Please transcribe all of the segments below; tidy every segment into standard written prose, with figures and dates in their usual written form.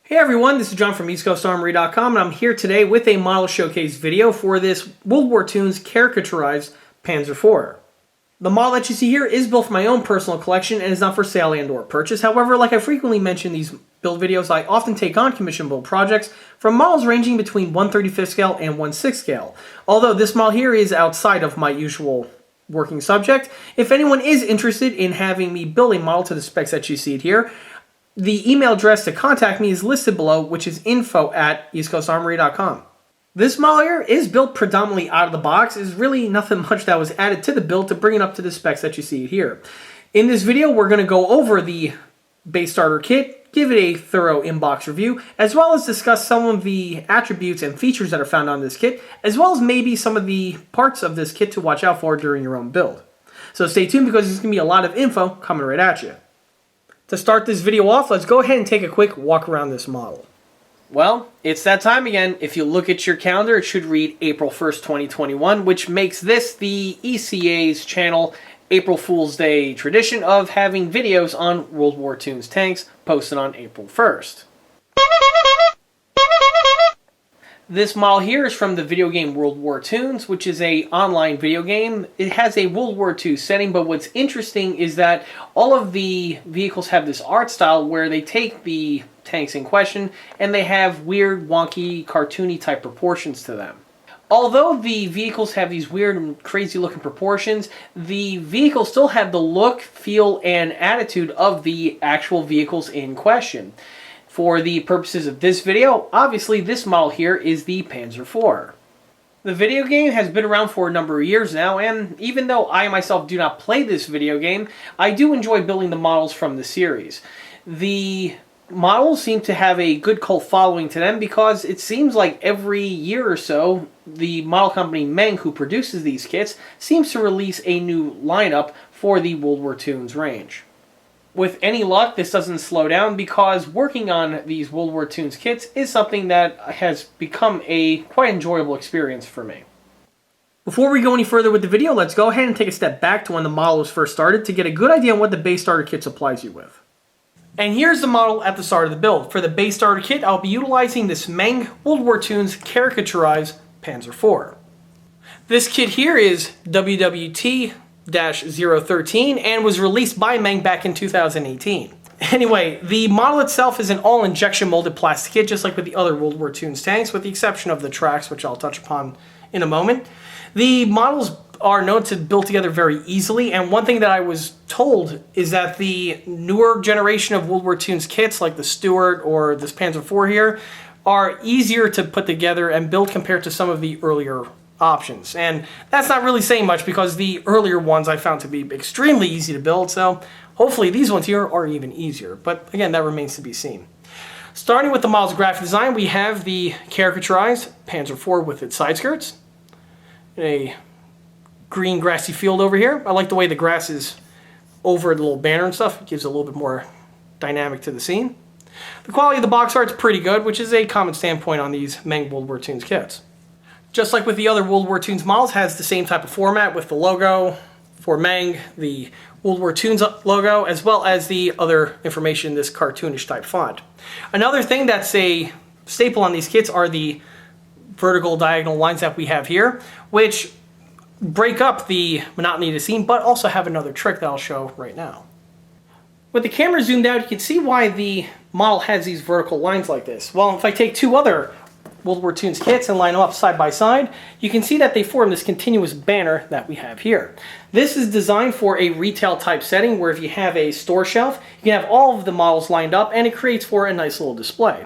Hey everyone, this is John from EastCoastArmory.com, and I'm here today with a model showcase video for this World War Toons caricaturized Panzer IV. The model that you see here is built for my own personal collection and is not for sale and or purchase. However, like I frequently mention in these build videos, I often take on commission build projects from models ranging between 1/35 scale and 1/6 scale. Although this model here is outside of my usual working subject, if anyone is interested in having me build a model to the specs that you see it here, the email address to contact me is listed below, which is info@EastCoastArmory.com. This model here is built predominantly out of the box. There's really nothing much that was added to the build to bring it up to the specs that you see it here. In this video, we're going to go over the base starter kit, give it a thorough inbox review, as well as discuss some of the attributes and features that are found on this kit, as well as maybe some of the parts of this kit to watch out for during your own build. So stay tuned because there's going to be a lot of info coming right at you. To start this video off, let's go ahead and take a quick walk around this model. Well, it's that time again. If you look at your calendar, it should read April 1st, 2021, which makes this the ECA's channel April Fool's Day tradition of having videos on World War Toons tanks posted on April 1st. This model here is from the video game World War Toons, which is an online video game. It has a World War II setting, but what's interesting is that all of the vehicles have this art style where they take the tanks in question and they have weird, wonky, cartoony type proportions to them. Although the vehicles have these weird and crazy looking proportions, the vehicles still have the look, feel, and attitude of the actual vehicles in question. For the purposes of this video, obviously this model here is the Panzer IV. The video game has been around for a number of years now, and even though I myself do not play this video game, I do enjoy building the models from the series. The models seem to have a good cult following to them because it seems like every year or so, the model company Meng, who produces these kits, seems to release a new lineup for the World War Toons range. With any luck, this doesn't slow down because working on these World War Toons kits is something that has become a quite enjoyable experience for me. Before we go any further with the video, let's go ahead and take a step back to when the model was first started to get a good idea on what the base starter kit supplies you with. And here's the model at the start of the build. For the base starter kit, I'll be utilizing this Meng World War Toons caricaturized Panzer IV. This kit here is WWT-013 and was released by Meng back in 2018. Anyway, the model itself is an all-injection molded plastic kit, just like with the other World War Toons tanks, with the exception of the tracks, which I'll touch upon in a moment. The models are known to build together very easily, and one thing that I was told is that the newer generation of World War Toons kits, like the Stuart or this Panzer IV here, are easier to put together and build compared to some of the earlier options. And that's not really saying much because the earlier ones I found to be extremely easy to build, so hopefully these ones here are even easier. But again, that remains to be seen. Starting with the model's graphic design, we have the caricaturized Panzer IV with its side skirts. A green grassy field over here. I like the way the grass is over the little banner and stuff. It gives a little bit more dynamic to the scene. The quality of the box art's pretty good, which is a common standpoint on these Meng World War Toons kits. Just like with the other World War Toons models, has the same type of format with the logo for Meng, the World War Toons logo, as well as the other information in this cartoonish type font. Another thing that's a staple on these kits are the vertical diagonal lines that we have here, which break up the monotony of the scene, but also have another trick that I'll show right now. With the camera zoomed out, you can see why the model has these vertical lines like this. Well, if I take two other World War Toons kits and line them up side by side, you can see that they form this continuous banner that we have here. This is designed for a retail type setting where if you have a store shelf, you can have all of the models lined up and it creates for a nice little display.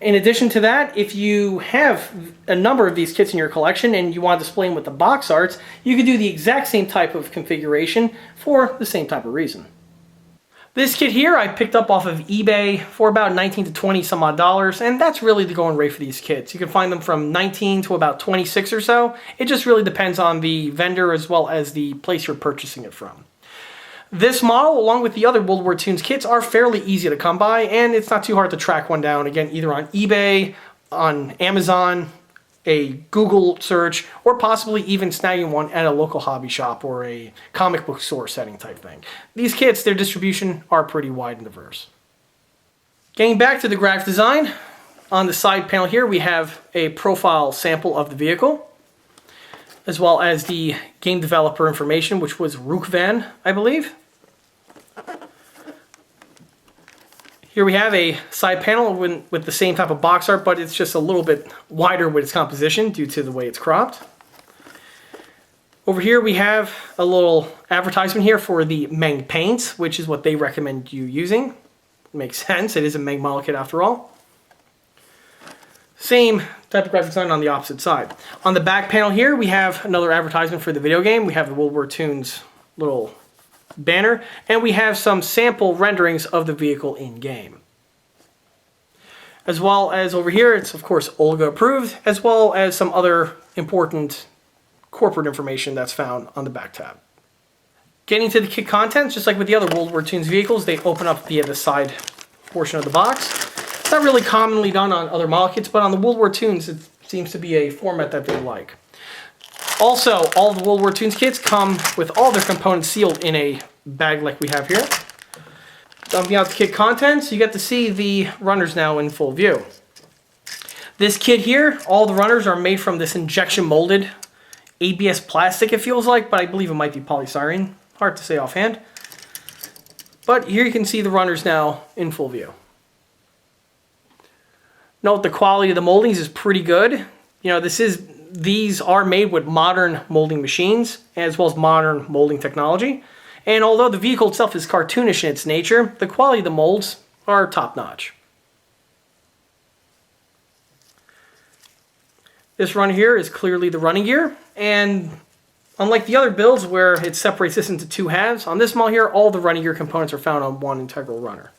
In addition to that, if you have a number of these kits in your collection and you want to display them with the box arts, you can do the exact same type of configuration for the same type of reason. This kit here I picked up off of eBay for about 19 to 20 some odd dollars, and that's really the going rate for these kits. You can find them from 19 to about 26 or so. It just really depends on the vendor as well as the place you're purchasing it from. This model, along with the other World War Toons kits, are fairly easy to come by, and it's not too hard to track one down, again, either on eBay, on Amazon, a Google search, or possibly even snagging one at a local hobby shop or a comic book store setting type thing. These kits, their distribution are pretty wide and diverse. Getting back to the graphic design, on the side panel here we have a profile sample of the vehicle, as well as the game developer information, which was Rookvan, I believe. Here we have a side panel with the same type of box art, but it's just a little bit wider with its composition due to the way it's cropped. Over here we have a little advertisement here for the Meng paints, which is what they recommend you using. Makes sense, it is a Meng model kit after all. Same type of graphic design on the opposite side. On the back panel here we have another advertisement for the video game. We have the War Toons little banner, and we have some sample renderings of the vehicle in game. As well as over here, it's of course Olga approved, as well as some other important corporate information that's found on the back tab. Getting to the kit contents, just like with the other War Toons vehicles, they open up via the side portion of the box. It's not really commonly done on other model kits, but on the War Toons it seems to be a format that they like. Also, all the War Toons kits come with all their components sealed in a bag like we have here. Dumping out the kit contents, you get to see the runners now in full view. This kit here, all the runners are made from this injection molded ABS plastic, it feels like, but I believe it might be polystyrene. Hard to say offhand. But here you can see the runners now in full view. Note the quality of the moldings is pretty good. You know, these are made with modern molding machines as well as modern molding technology. And although the vehicle itself is cartoonish in its nature, the quality of the molds are top-notch. This runner here is clearly the running gear, and unlike the other builds where it separates this into two halves, on this model here, all the running gear components are found on one integral runner.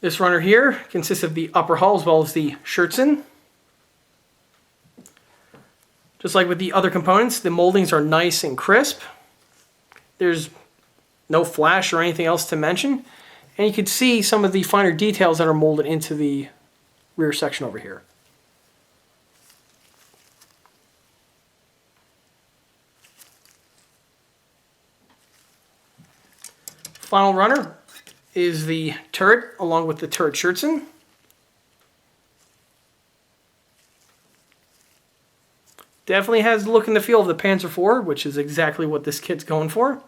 This runner here consists of the upper hull as well as the shirtsen. Just like with the other components, the moldings are nice and crisp. There's no flash or anything else to mention. And you can see some of the finer details that are molded into the rear section over here. Final runner is the turret along with the turret shirtsen. Definitely has the look and the feel of the Panzer IV, which is exactly what this kit's going for.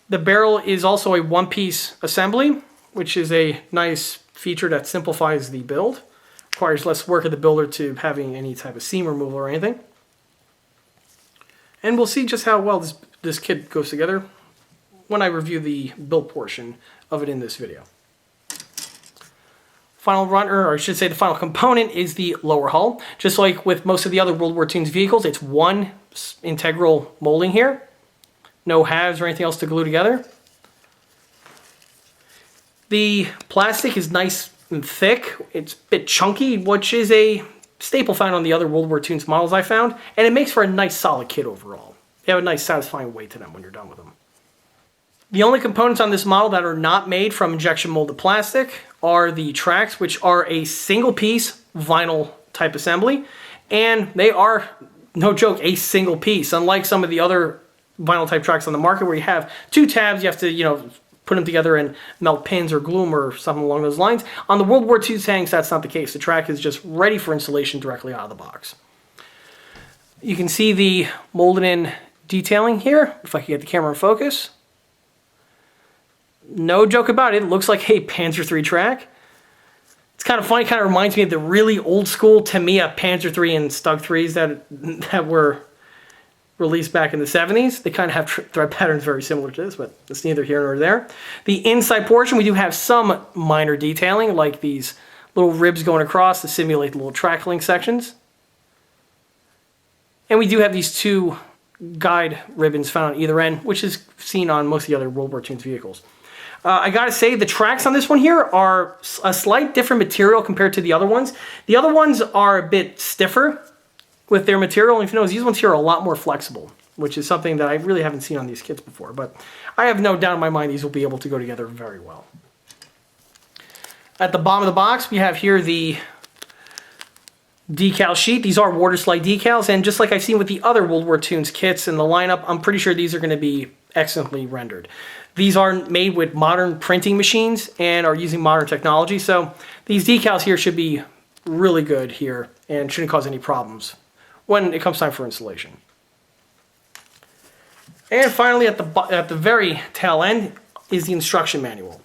The barrel is also a one-piece assembly, which is a nice feature that simplifies the build. Requires less work of the builder to having any type of seam removal or anything. And we'll see just how well this kit goes together when I review the build portion of it in this video. Final runner, or I should say the final component, is the lower hull. Just like with most of the other World War Toons vehicles, it's one integral molding here. No halves or anything else to glue together. The plastic is nice and thick. It's a bit chunky, which is a staple found on the other World War Toons models I found, and it makes for a nice solid kit overall. They have a nice satisfying weight to them when you're done with them. The only components on this model that are not made from injection molded plastic are the tracks, which are a single piece vinyl type assembly, and they are, no joke, a single piece. Unlike some of the other vinyl type tracks on the market where you have two tabs, you have to, put them together and melt pins or glue them or something along those lines. On the World War II tanks, that's not the case. The track is just ready for installation directly out of the box. You can see the molded in detailing here, if I can get the camera in focus. No joke about it, it looks like a Panzer III track. It's kind of funny, kind of reminds me of the really old school Tamiya Panzer III and Stug 3s that were released back in the 70s. They kind of have thread patterns very similar to this, but it's neither here nor there. The inside portion, we do have some minor detailing, like these little ribs going across to simulate the little track link sections. And we do have these two guide ribbons found on either end, which is seen on most of the other World War II vehicles. I gotta say, the tracks on this one here are a slight different material compared to the other ones. The other ones are a bit stiffer with their material, and if you notice, these ones here are a lot more flexible, which is something that I really haven't seen on these kits before, but I have no doubt in my mind these will be able to go together very well. At the bottom of the box, we have here the decal sheet. These are water slide decals, and just like I've seen with the other World War Toons kits in the lineup, I'm pretty sure these are going to be excellently rendered. These are made with modern printing machines and are using modern technology, so these decals here should be really good here and shouldn't cause any problems when it comes time for installation. And finally, at the very tail end is the instruction manual.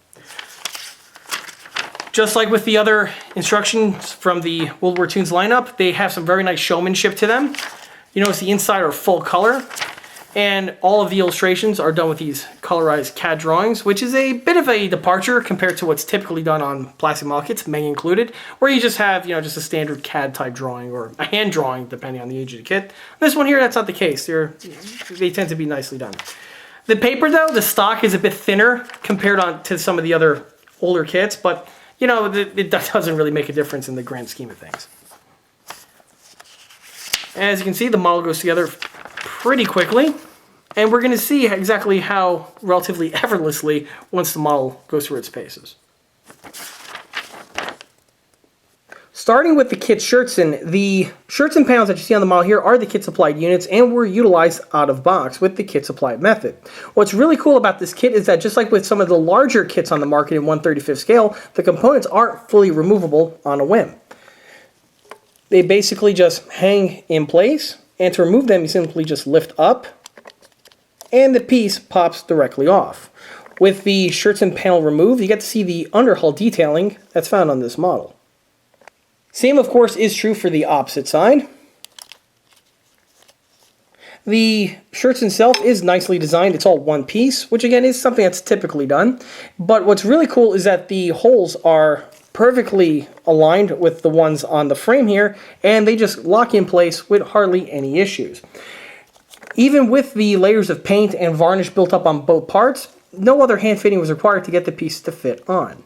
Just like with the other instructions from the World War Toons lineup, they have some very nice showmanship to them. You notice the inside are full color, and all of the illustrations are done with these colorized CAD drawings, which is a bit of a departure compared to what's typically done on plastic model kits, Meng included, where you just have, just a standard CAD type drawing or a hand drawing depending on the age of the kit. This one here, that's not the case. They tend to be nicely done. The paper though, the stock is a bit thinner compared to some of the other older kits, but it doesn't really make a difference in the grand scheme of things. As you can see, the model goes together pretty quickly, and we're going to see exactly how relatively effortlessly once the model goes through its paces. Starting with the kit shirtsen, the shirtsen panels that you see on the model here are the kit supplied units and were utilized out of box with the kit supplied method. What's really cool about this kit is that just like with some of the larger kits on the market in 1/35 scale, the components aren't fully removable on a whim. They basically just hang in place, and to remove them you simply just lift up and the piece pops directly off. With the shirtsen panel removed, you get to see the underhull detailing that's found on this model. Same, of course, is true for the opposite side. The shirtsen itself is nicely designed. It's all one piece, which again is something that's typically done. But what's really cool is that the holes are perfectly aligned with the ones on the frame here, and they just lock in place with hardly any issues. Even with the layers of paint and varnish built up on both parts, no other hand fitting was required to get the piece to fit on.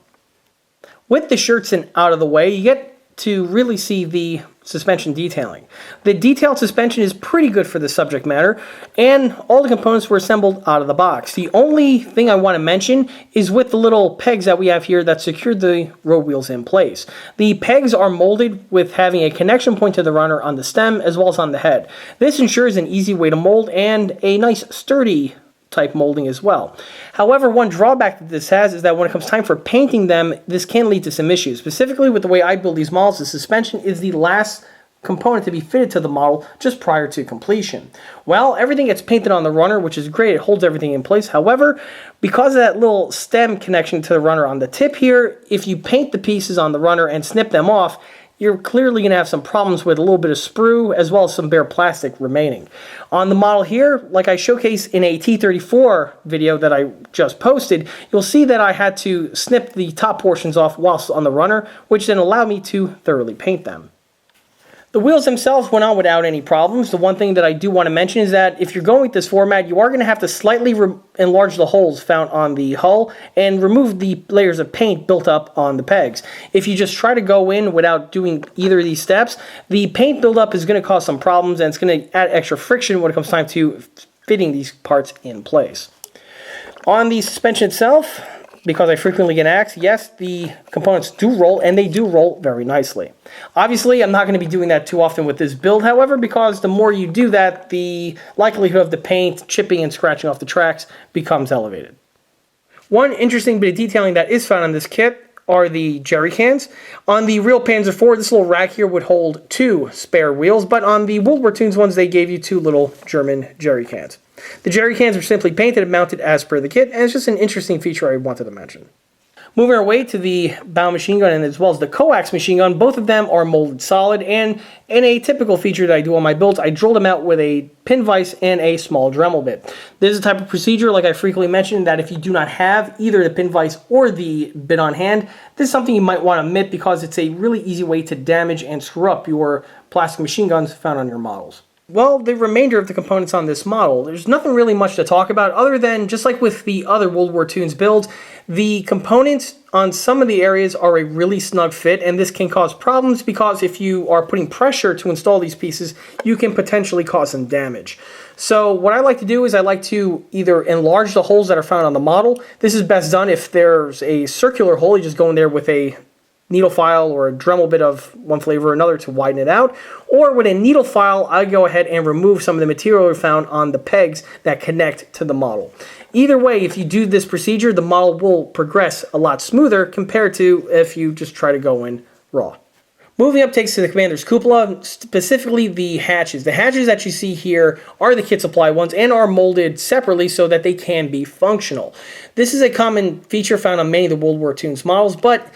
With the shirtsen out of the way, you get to really see the suspension detailing. The detailed suspension is pretty good for the subject matter, and all the components were assembled out of the box. The only thing I want to mention is with the little pegs that we have here that secured the road wheels in place. The pegs are molded with having a connection point to the runner on the stem as well as on the head. This ensures an easy way to mold and a nice sturdy type molding as well. However, one drawback that this has is that when it comes time for painting them, this can lead to some issues. Specifically with the way I build these models, the suspension is the last component to be fitted to the model just prior to completion. Well, everything gets painted on the runner, which is great. It holds everything in place. However, because of that little stem connection to the runner on the tip here, if you paint the pieces on the runner and snip them off, you're clearly going to have some problems with a little bit of sprue as well as some bare plastic remaining. On the model here, like I showcased in a T34 video that I just posted, you'll see that I had to snip the top portions off whilst on the runner, which then allowed me to thoroughly paint them. The wheels themselves went on without any problems. The one thing that I do want to mention is that if you're going with this format, you are going to have to slightly enlarge the holes found on the hull and remove the layers of paint built up on the pegs. If you just try to go in without doing either of these steps, the paint buildup is going to cause some problems and it's going to add extra friction when it comes time to fitting these parts in place. On the suspension itself, because I frequently get asked, yes, the components do roll, and they do roll very nicely. Obviously, I'm not going to be doing that too often with this build, however, because the more you do that, the likelihood of the paint chipping and scratching off the tracks becomes elevated. One interesting bit of detailing that is found on this kit are the jerry cans. On the real Panzer IV, this little rack here would hold 2 spare wheels, but on the World War Toons ones, they gave you 2 little German jerry cans. The jerry cans are simply painted and mounted as per the kit, and it's just an interesting feature I wanted to mention. Moving our way to the bow machine gun and as well as the coax machine gun, both of them are molded solid, and in a typical feature that I do on my builds, I drill them out with a pin vise and a small Dremel bit. This is a type of procedure, like I frequently mentioned, that if you do not have either the pin vise or the bit on hand, this is something you might want to omit because it's a really easy way to damage and screw up your plastic machine guns found on your models. Well, the remainder of the components on this model, there's nothing really much to talk about other than, just like with the other World War Toons builds, the components on some of the areas are a really snug fit, and this can cause problems because if you are putting pressure to install these pieces, you can potentially cause some damage. So what I like to do is I like to either enlarge the holes that are found on the model. This is best done if there's a circular hole, you just go in there with a needle file or a Dremel bit of one flavor or another to widen it out. Or with a needle file, I go ahead and remove some of the material found on the pegs that connect to the model. Either way, if you do this procedure, the model will progress a lot smoother compared to if you just try to go in raw. Moving up takes to the commander's cupola, specifically the hatches. The hatches that you see here are the kit supply ones and are molded separately so that they can be functional. This is a common feature found on many of the World War Toons models, but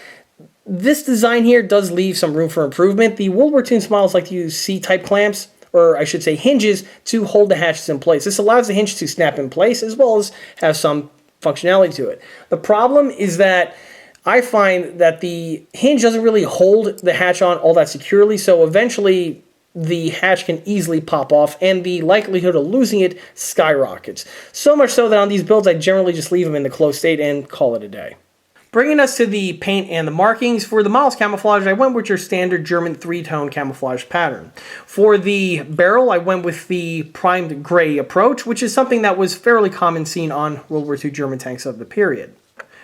this design here does leave some room for improvement. The World War Toons models like to use C-type clamps, or I should say hinges, to hold the hatches in place. This allows the hinge to snap in place as well as have some functionality to it. The problem is that I find that the hinge doesn't really hold the hatch on all that securely, so eventually the hatch can easily pop off and the likelihood of losing it skyrockets. So much so that on these builds I generally just leave them in the closed state and call it a day. Bringing us to the paint and the markings, for the model's camouflage, I went with your standard German 3-tone camouflage pattern. For the barrel, I went with the primed gray approach, which is something that was fairly common seen on World War II German tanks of the period.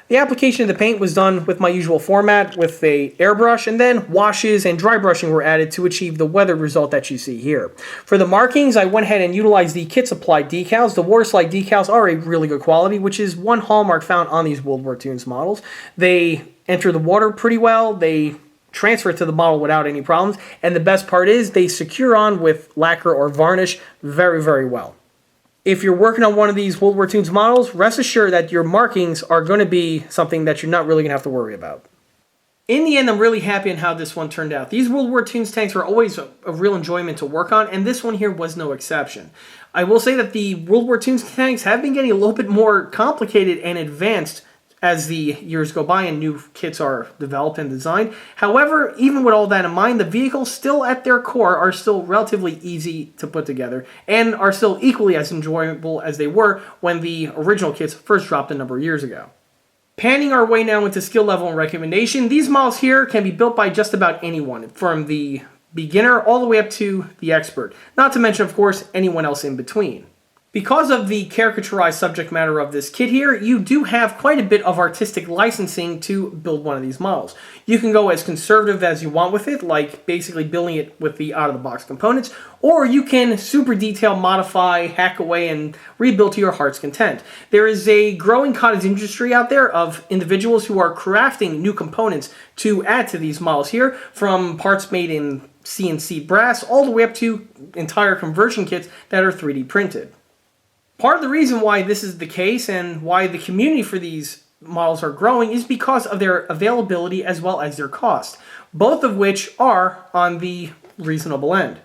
The application of the paint was done with my usual format with a airbrush, and then washes and dry brushing were added to achieve the weathered result that you see here. For the markings, I went ahead and utilized the kit supplied decals. The Waterslide decals are a really good quality, which is one hallmark found on these World War II's models. They enter the water pretty well, they transfer to the model without any problems, and the best part is they secure on with lacquer or varnish very, very well. If you're working on one of these World War II's models, rest assured that your markings are going to be something that you're not really going to have to worry about. In the end, I'm really happy on how this one turned out. These World War II's tanks are always a real enjoyment to work on, and this one here was no exception. I will say that the World War II's tanks have been getting a little bit more complicated and advanced as the years go by and new kits are developed and designed. However, even with all that in mind, the vehicles still at their core are still relatively easy to put together and are still equally as enjoyable as they were when the original kits first dropped a number of years ago. Panning our way now into skill level and recommendation, these models here can be built by just about anyone, from the beginner all the way up to the expert, not to mention, of course, anyone else in between. Because of the caricaturized subject matter of this kit here, you do have quite a bit of artistic licensing to build one of these models. You can go as conservative as you want with it, like basically building it with the out-of-the-box components, or you can super detail, modify, hack away, and rebuild to your heart's content. There is a growing cottage industry out there of individuals who are crafting new components to add to these models here, from parts made in CNC brass all the way up to entire conversion kits that are 3D printed. Part of the reason why this is the case and why the community for these models are growing is because of their availability as well as their cost, both of which are on the reasonable end.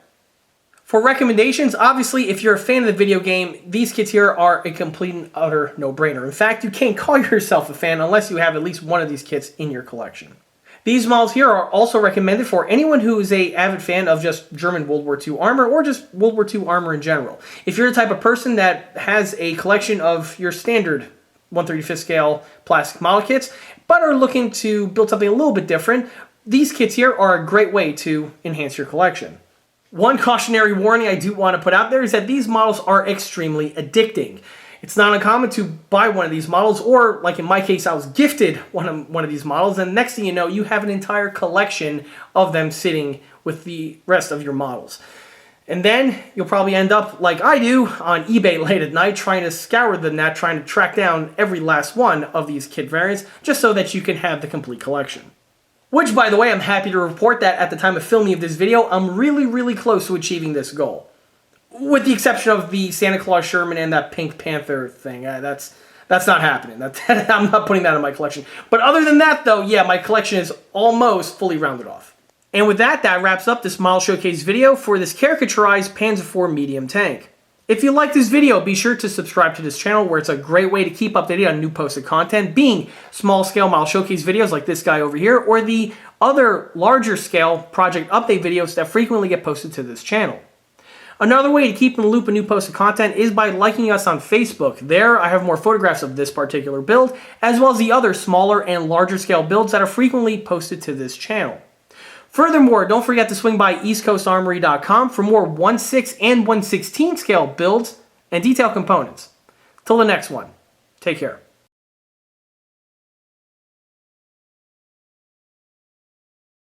For recommendations, obviously, if you're a fan of the video game, these kits here are a complete and utter no-brainer. In fact, you can't call yourself a fan unless you have at least one of these kits in your collection. These models here are also recommended for anyone who is an avid fan of just German World War II armor or just World War II armor in general. If you're the type of person that has a collection of your standard 1/35 scale plastic model kits, but are looking to build something a little bit different, these kits here are a great way to enhance your collection. One cautionary warning I do want to put out there is that these models are extremely addicting. It's not uncommon to buy one of these models, or like in my case, I was gifted one of these models, and next thing you know, you have an entire collection of them sitting with the rest of your models. And then you'll probably end up, like I do, on eBay late at night trying to scour the net, trying to track down every last one of these kit variants, just so that you can have the complete collection. Which, by the way, I'm happy to report that at the time of filming of this video, I'm really close to achieving this goal. With the exception of the Santa Claus Sherman and that Pink Panther thing. That's not happening. I'm not putting that in my collection. But other than that, though, yeah, my collection is almost fully rounded off. And with that, that wraps up this model showcase video for this caricaturized Panzer IV Medium tank. If you like this video, be sure to subscribe to this channel, where it's a great way to keep updated on new posted content, being small-scale model showcase videos like this guy over here, or the other larger-scale project update videos that frequently get posted to this channel. Another way to keep in the loop of new posted content is by liking us on Facebook. There, I have more photographs of this particular build, as well as the other smaller and larger scale builds that are frequently posted to this channel. Furthermore, don't forget to swing by eastcoastarmory.com for more 1/6 and 1/16 scale builds and detailed components. Till the next one, take care.